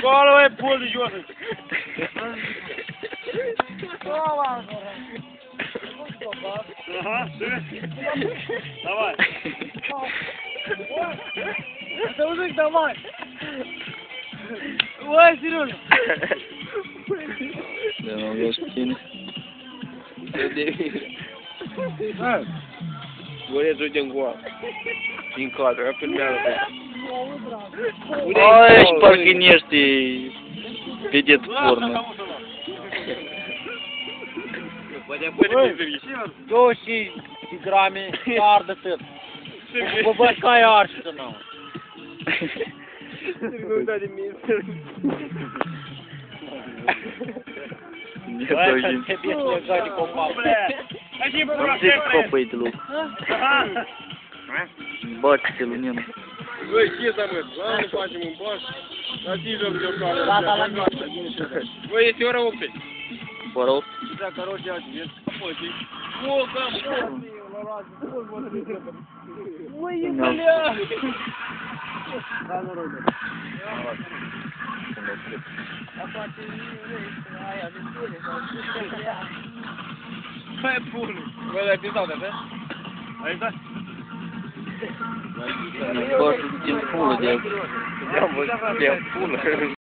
Cola, vai, pô, de Jonas. Ага, давай. Да мужик, давай. Ой, Сережа. Да, ну, я спокойно. Goleiro de Angola. Enquadra, é a primeira vez. Ой, шпаргинешь ты, ведет порно. Doshi, grame, ardă tăt. Bă, bă, ca e arșită, nu. Нет, Bă, Дождь. să te bieți legat de copac. Здесь копает лук. Бачите, Лунина. Băi, ce da, mă? La nu facem un baș. Atingem de o cală. Gata, la mine. Băi, este ora 8. Порог. Da, короче, один. О, там, Ой, бля. Hai, pune. Băi, dar pizau, da? Hai, da. Бачите, пуля, Я вот, я пуля.